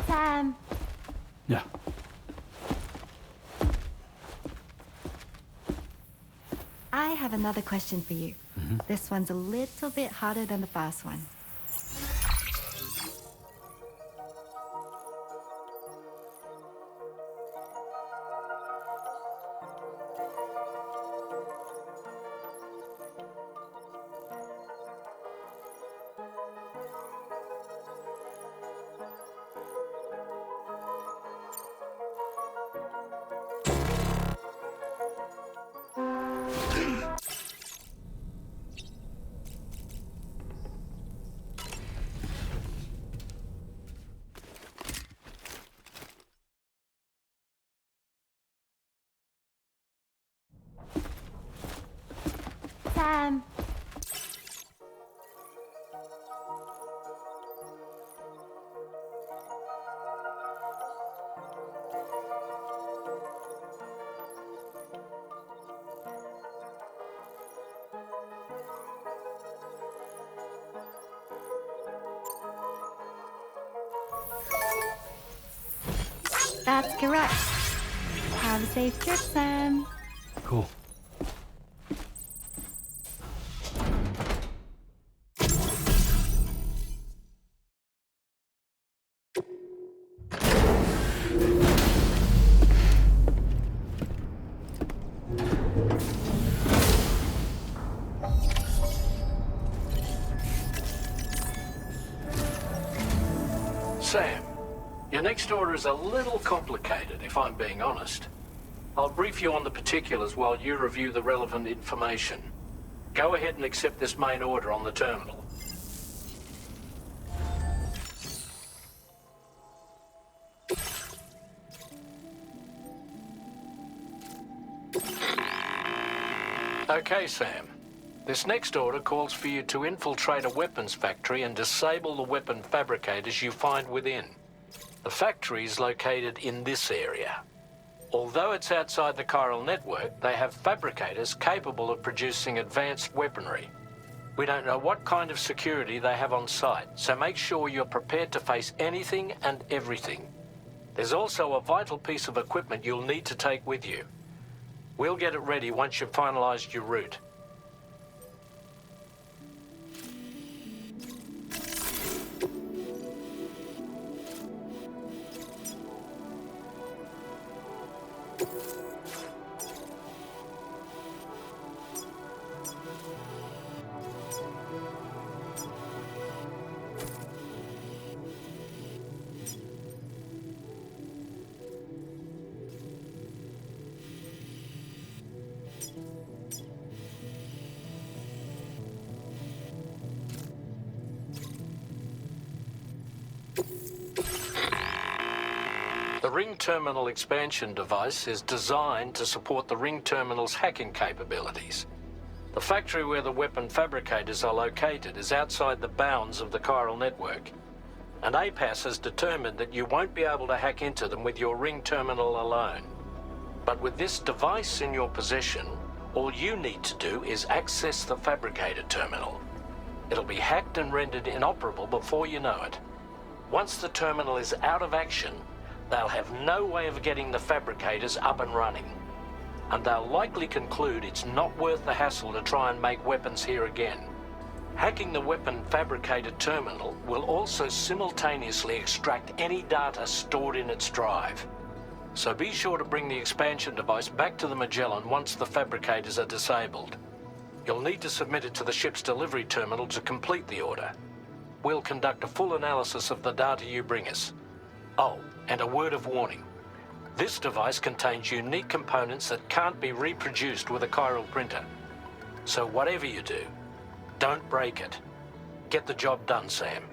Sam. Yeah. I have another question for you. This one's a little bit harder than the first one. Sam. That's correct. Have a safe trip, Sam. Cool. Sam, your next order is a little complicated, if I'm being honest. I'll brief you on the particulars while you review the relevant information. Go ahead and accept this main order on the terminal. Okay, Sam. This next order calls for you to infiltrate a weapons factory and disable the weapon fabricators you find within. The factory is located in this area. Although it's outside the chiral network, they have fabricators capable of producing advanced weaponry. We don't know what kind of security they have on site, so make sure you're prepared to face anything and everything. There's also a vital piece of equipment you'll need to take with you. We'll get it ready once you've finalized your route. The Ring Terminal expansion device is designed to support the Ring Terminal's hacking capabilities. The factory where the weapon fabricators are located is outside the bounds of the chiral network, and APAS has determined that you won't be able to hack into them with your Ring Terminal alone. But with this device in your possession, all you need to do is access the fabricator terminal. It'll be hacked and rendered inoperable before you know it. Once the terminal is out of action, they'll have no way of getting the fabricators up and running. And they'll likely conclude it's not worth the hassle to try and make weapons here again. Hacking the weapon fabricator terminal will also simultaneously extract any data stored in its drive. So be sure to bring the expansion device back to the Magellan once the fabricators are disabled. You'll need to submit it to the ship's delivery terminal to complete the order. We'll conduct a full analysis of the data you bring us. Oh, and a word of warning. This device contains unique components that can't be reproduced with a chiral printer. So whatever you do, don't break it. Get the job done, Sam.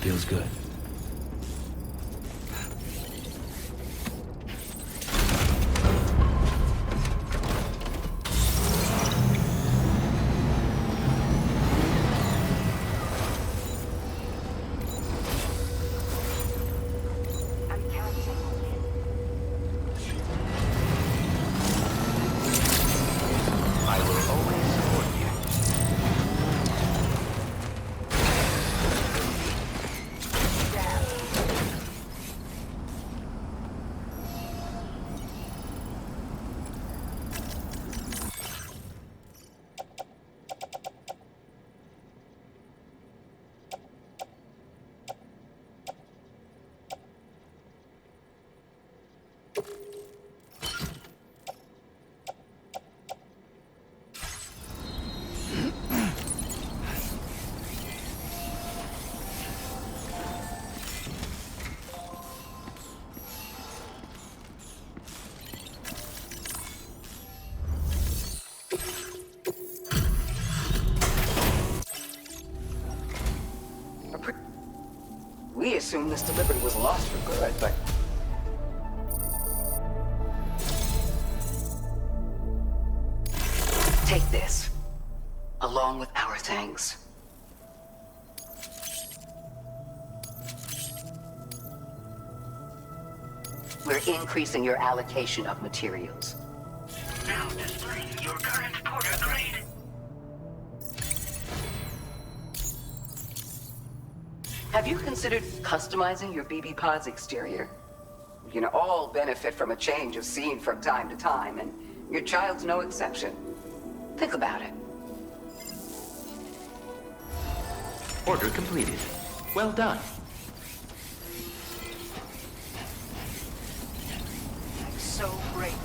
Feels good. I will always support you. We assumed this delivery was lost for good, but... Take this, along with our thanks. We're increasing your allocation of materials. Now displaying your current porter grade. Have you considered customizing your BB pod's exterior? We can all benefit from a change of scene from time to time, and your child's no exception. Think about it. Order completed. Well done. I'm so grateful.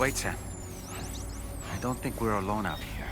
Wait, Sam. I don't think we're alone out here.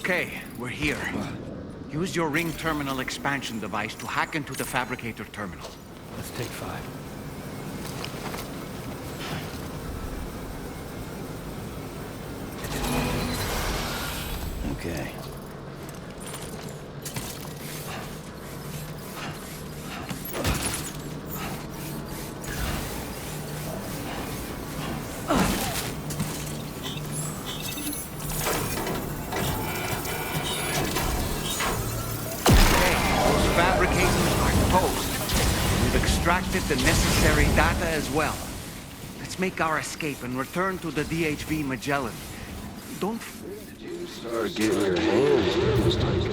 Okay, we're here. Use your ring terminal expansion device to hack into the fabricator terminal. Let's take 5. Okay. We've extracted the necessary data as well. Let's make our escape and return to the DHV Magellan. Don't... Start getting your hands dirty.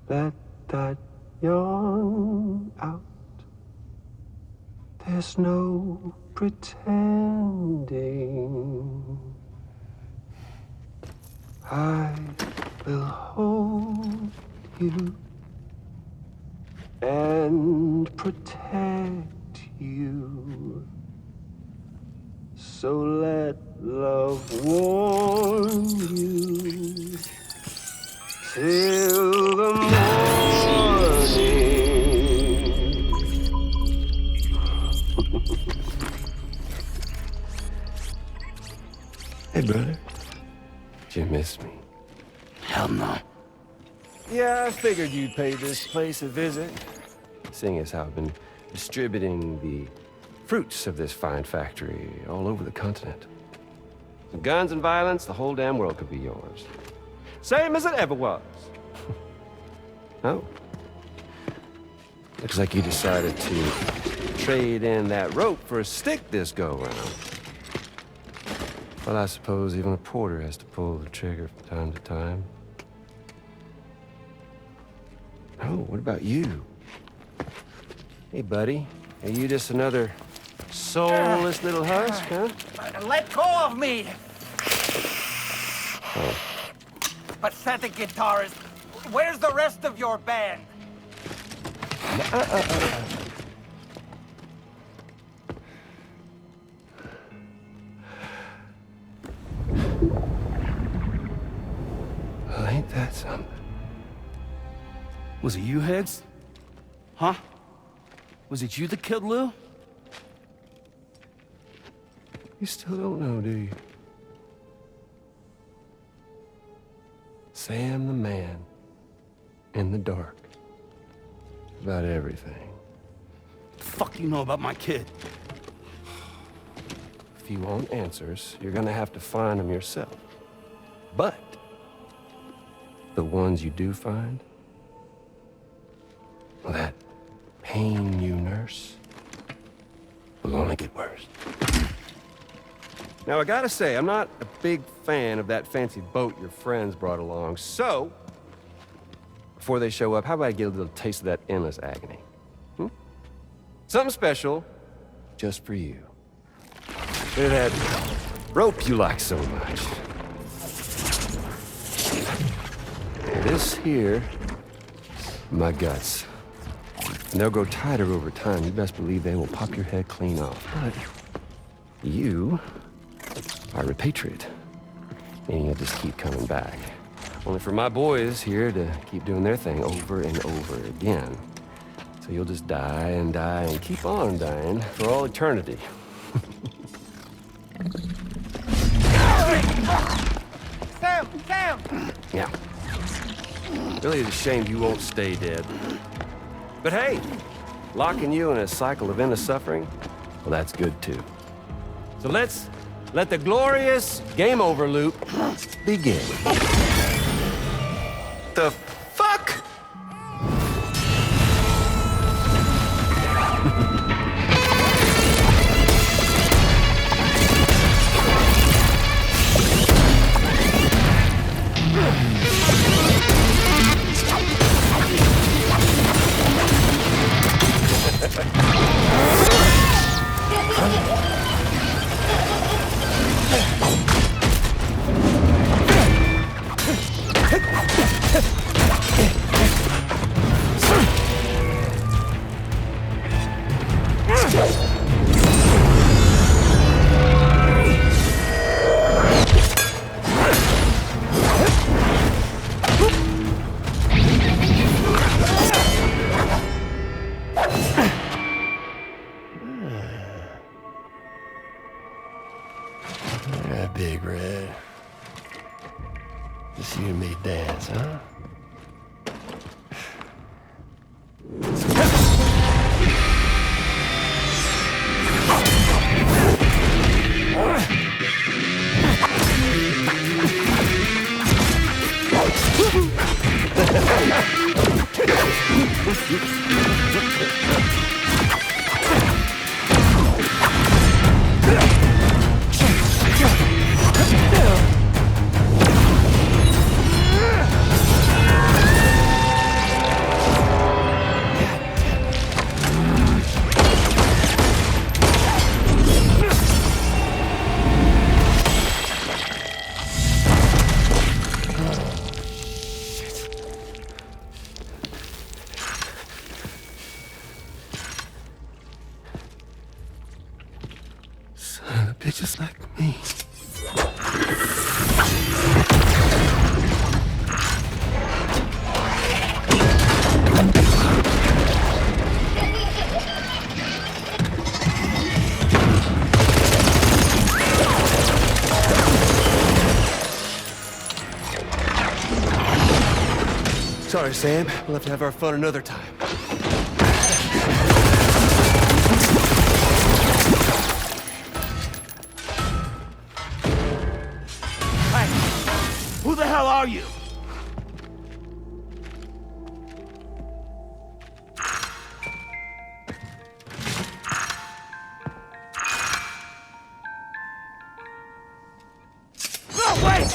Let that yawn out. There's no pretending. I will hold you and protect you. So let love warm you till the morning. Hey, brother. Did you miss me? Hell no. Yeah, I figured you'd pay this place a visit, seeing as how I've been distributing the fruits of this fine factory all over the continent. With guns and violence, the whole damn world could be yours. Same as it ever was. Oh. Looks like you decided to trade in that rope for a stick this go-round. Well, I suppose even a porter has to pull the trigger from time to time. Oh, what about you? Hey, buddy. Are you just another soulless little husk, huh? Let go of me! Oh. Pathetic guitarist. Where's the rest of your band? Well, ain't that something? Was it you, Higgs? Huh? Was it you that killed Lou? You still don't know, do you? Sam the man. In the dark. About everything. What the fuck do you know about my kid? If you want answers, you're gonna have to find them yourself. But the ones you do find, well, that pain you nurse will only get worse. Now, I gotta say, I'm not a big fan of that fancy boat your friends brought along, so before they show up, how about I get a little taste of that endless agony? Hmm? Something special just for you. Look at that rope you like so much. This here, my guts. And they'll grow tighter over time. You best believe they will pop your head clean off. But you are a repatriate. And you'll just keep coming back. Only for my boys here to keep doing their thing over and over again. So you'll just die and keep on dying for all eternity. Sam! Yeah. Really, it's a shame you won't stay dead. But hey, locking you in a cycle of endless suffering, well, that's good too. So let's let the glorious game over loop begin. The fuck? Yeah, Big Red. Just you and me dance, huh? Son of bitches like me. Sorry, Sam. We'll have to have our fun another time. Hey, who the hell are you? No, wait!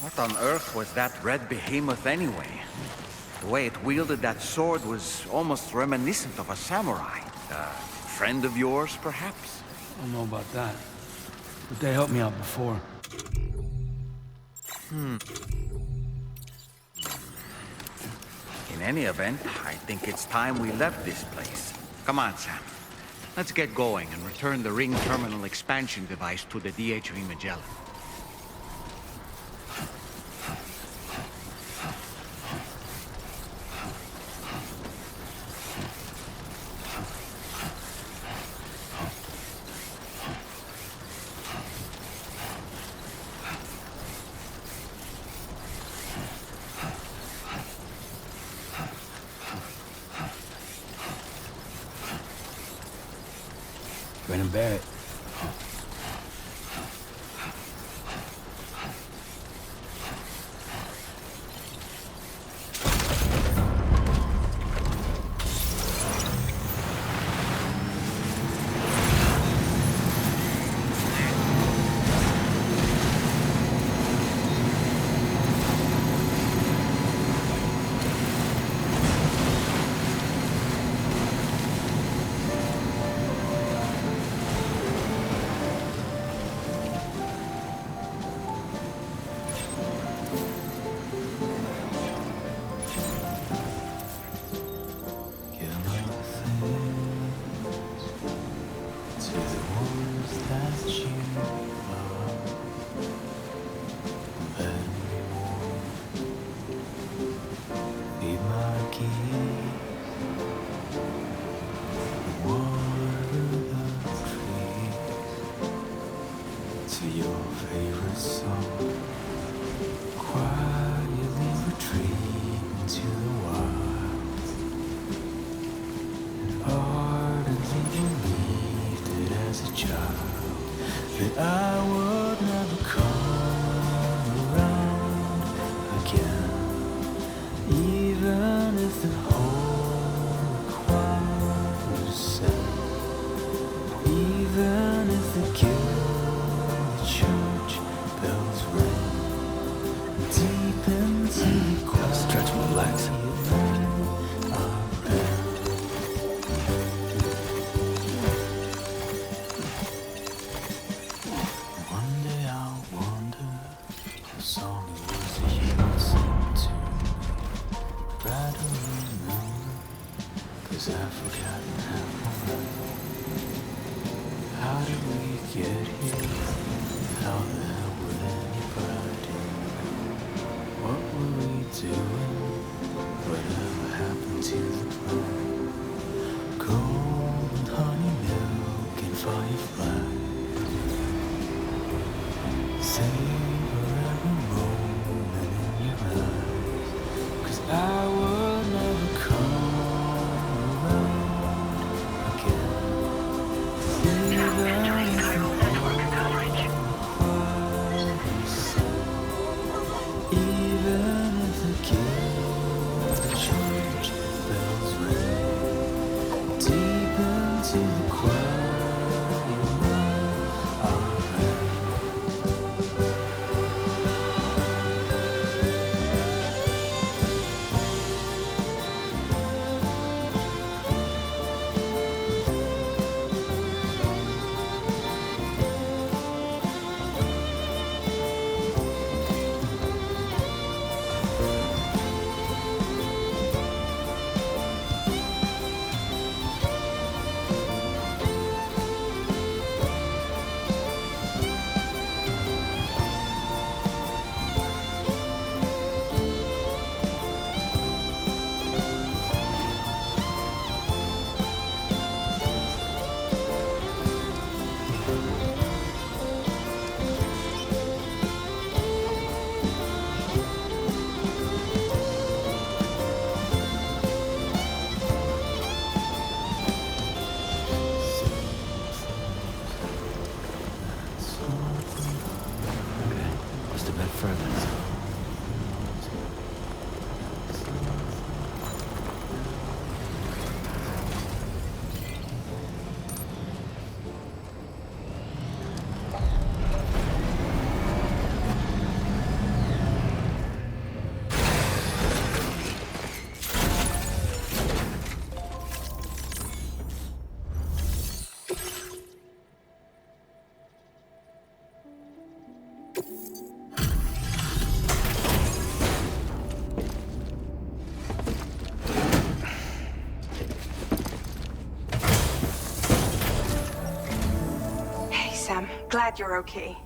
What on earth was that red behemoth anyway? The way it wielded that sword was almost reminiscent of a samurai. A friend of yours, perhaps? I don't know about that, but they helped me out before. In any event, I think it's time we left this place. Come on, Sam. Let's get going and return the ring terminal expansion device to the DHV Magellan. Been bad. Stretch my legs. One day I'll wonder what song it was that you listened to. But I don't remember, 'cause I've forgotten how did we get here? How the hell would anybody? What were we doing? Whatever happened to the plan? Cold honey milk and fireflies. Savor every moment in your eyes, 'cause our world never come around again. Even if the even if the church bells ring deep into the quiet night, our Just a bit further. Hey, Sam. Glad you're okay.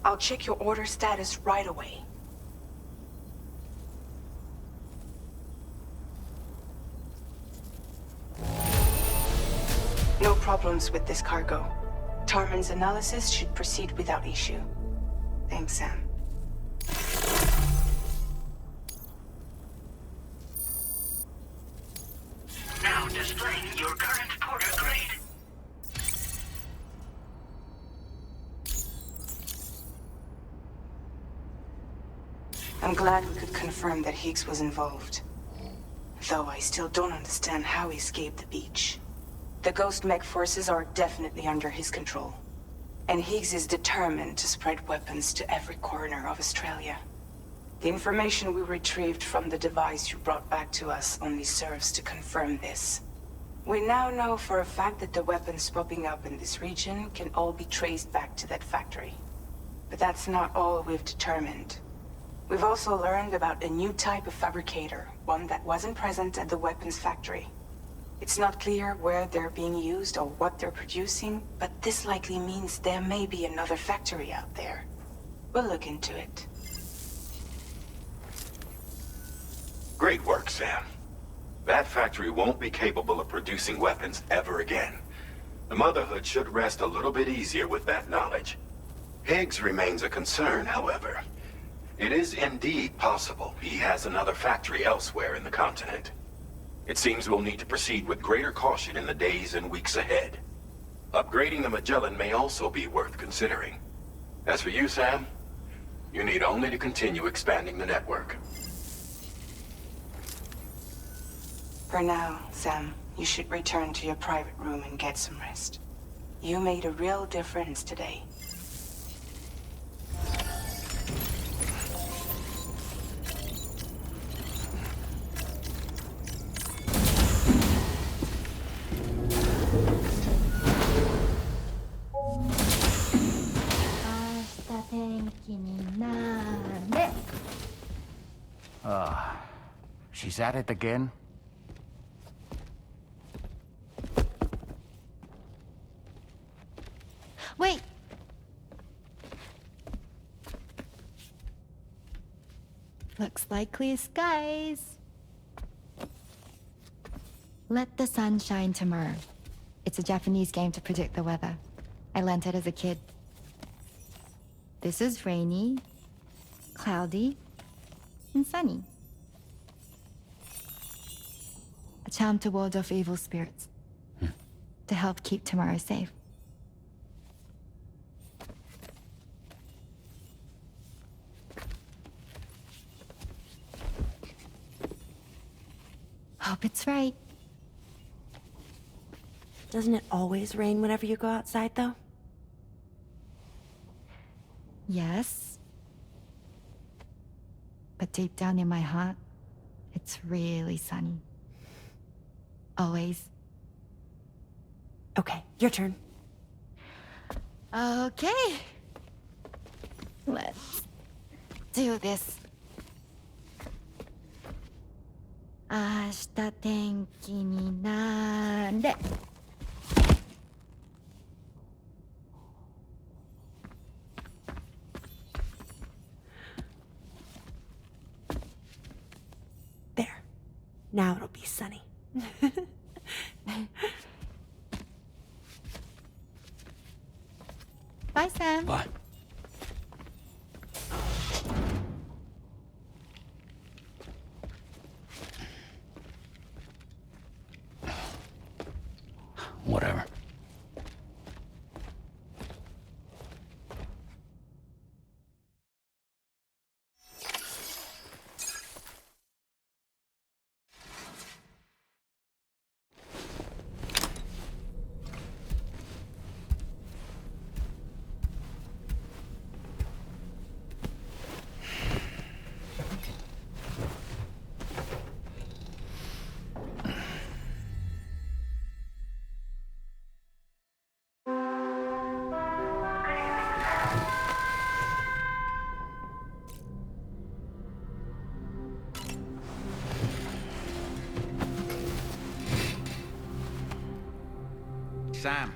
I'll check your order status right away. No problems with this cargo. Tarman's analysis should proceed without issue. Thanks, Sam. Now displaying your current porter grade. I'm glad we could confirm that Higgs was involved. Though I still don't understand how he escaped the beach. The Ghost Mech forces are definitely under his control. And Higgs is determined to spread weapons to every corner of Australia. The information we retrieved from the device you brought back to us only serves to confirm this. We now know for a fact that the weapons popping up in this region can all be traced back to that factory. But that's not all we've determined. We've also learned about a new type of fabricator, one that wasn't present at the weapons factory. It's not clear where they're being used or what they're producing, but this likely means there may be another factory out there. We'll look into it. Great work, Sam. That factory won't be capable of producing weapons ever again. The Motherhood should rest a little bit easier with that knowledge. Higgs remains a concern, however. It is indeed possible he has another factory elsewhere in the continent. It seems we'll need to proceed with greater caution in the days and weeks ahead. Upgrading the Magellan may also be worth considering. As for you, Sam, you need only to continue expanding the network. For now, Sam, you should return to your private room and get some rest. You made a real difference today. She's at it again? Wait! Looks like clear skies. Let the sun shine tomorrow. It's a Japanese game to predict the weather. I learned it as a kid. This is rainy, cloudy, and sunny. A charm to ward off evil spirits. To help keep tomorrow safe. Hope it's right. Doesn't it always rain whenever you go outside, though? Yes. But deep down in my heart, it's really sunny. Always. Okay, your turn. Okay. Let's do this. 明日天気になれ。There. Now it'll be sunny. Bye, Sam. Bye. Whatever. Sam,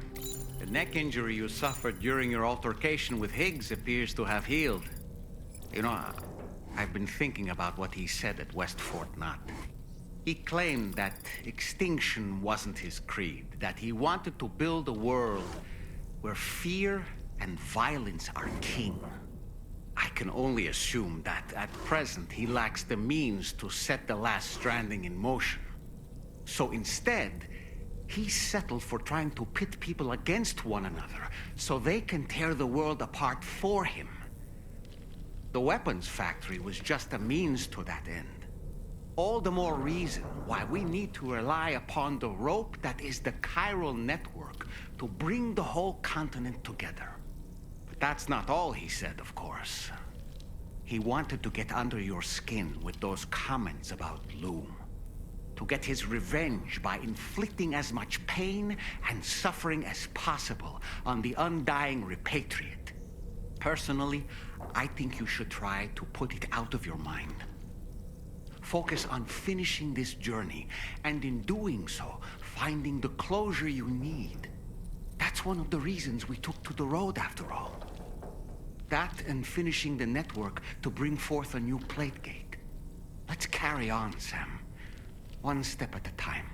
the neck injury you suffered during your altercation with Higgs appears to have healed. You know, I've been thinking about what he said at West Fort Knott. He claimed that extinction wasn't his creed, that he wanted to build a world where fear and violence are king. I can only assume that at present he lacks the means to set the last stranding in motion. So instead, he settled for trying to pit people against one another so they can tear the world apart for him. The weapons factory was just a means to that end. All the more reason why we need to rely upon the rope that is the chiral network to bring the whole continent together. But that's not all he said, of course. He wanted to get under your skin with those comments about Loom. To get his revenge by inflicting as much pain and suffering as possible on the undying repatriate. Personally, I think you should try to put it out of your mind. Focus on finishing this journey, and in doing so, finding the closure you need. That's one of the reasons we took to the road, after all. That and finishing the network to bring forth a new plate gate. Let's carry on, Sam. One step at a time.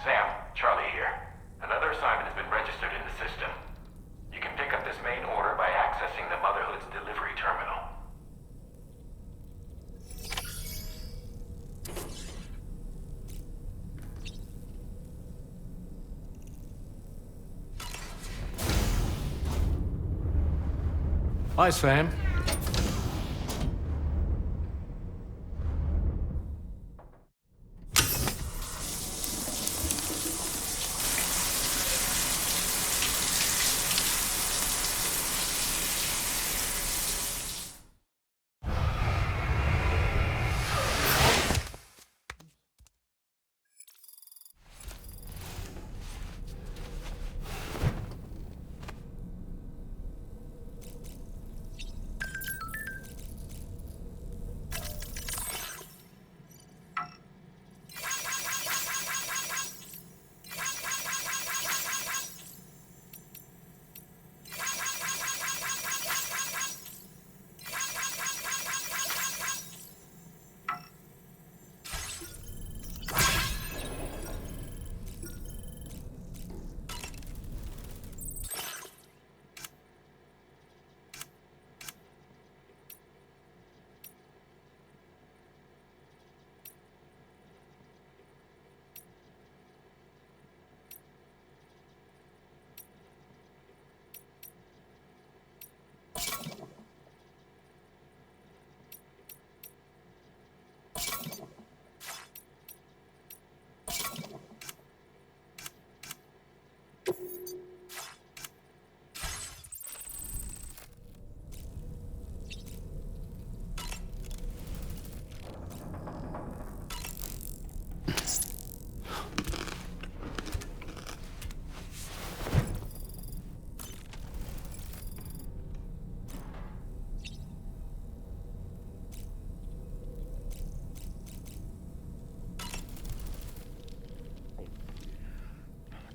Sam, Charlie here. Another assignment has been registered in the system. You can pick up this main order by accessing the Motherhood's delivery terminal. Hi, Sam.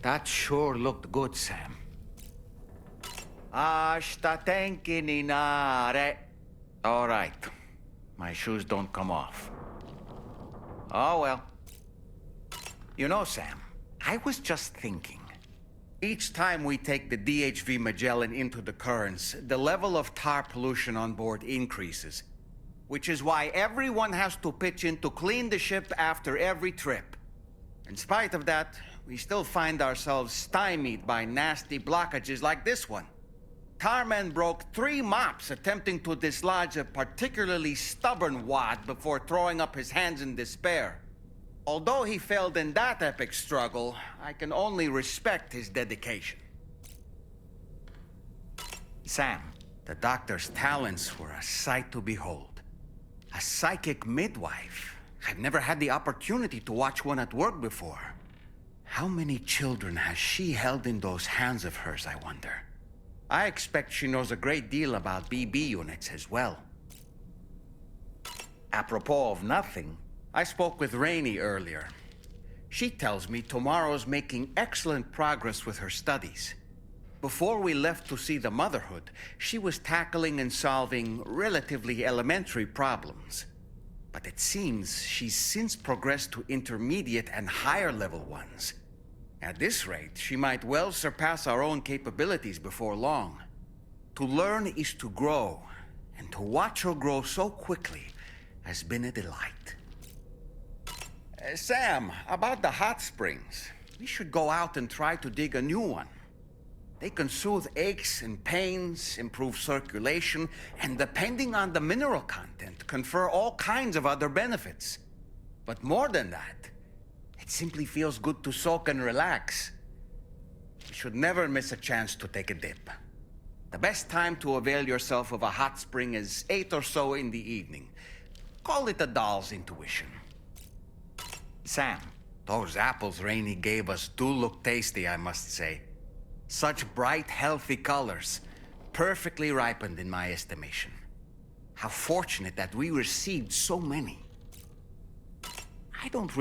That sure looked good, Sam. Hasta tenkininare. All right. My shoes don't come off. Oh, well. You know, Sam, I was just thinking. Each time we take the DHV Magellan into the currents, the level of tar pollution on board increases. Which is why everyone has to pitch in to clean the ship after every trip. In spite of that, we still find ourselves stymied by nasty blockages like this one. Tarman broke 3 mops attempting to dislodge a particularly stubborn wad before throwing up his hands in despair. Although he failed in that epic struggle, I can only respect his dedication. Sam, the doctor's talents were a sight to behold. A psychic midwife. I've never had the opportunity to watch one at work before. How many children has she held in those hands of hers, I wonder? I expect she knows a great deal about BB units as well. Apropos of nothing, I spoke with Rainey earlier. She tells me Tomorrow's making excellent progress with her studies. Before we left to see the Motherhood, she was tackling and solving relatively elementary problems. But it seems she's since progressed to intermediate and higher level ones. At this rate, she might well surpass our own capabilities before long. To learn is to grow, and to watch her grow so quickly has been a delight. Sam, about the hot springs, we should go out and try to dig a new one. They can soothe aches and pains, improve circulation, and depending on the mineral content, confer all kinds of other benefits. But more than that, it simply feels good to soak and relax. You should never miss a chance to take a dip. The best time to avail yourself of a hot spring is 8 or so in the evening. Call it a doll's intuition. Sam, those apples Rainey gave us do look tasty, I must say. Such bright, healthy colors. Perfectly ripened in my estimation. How fortunate that we received so many. I don't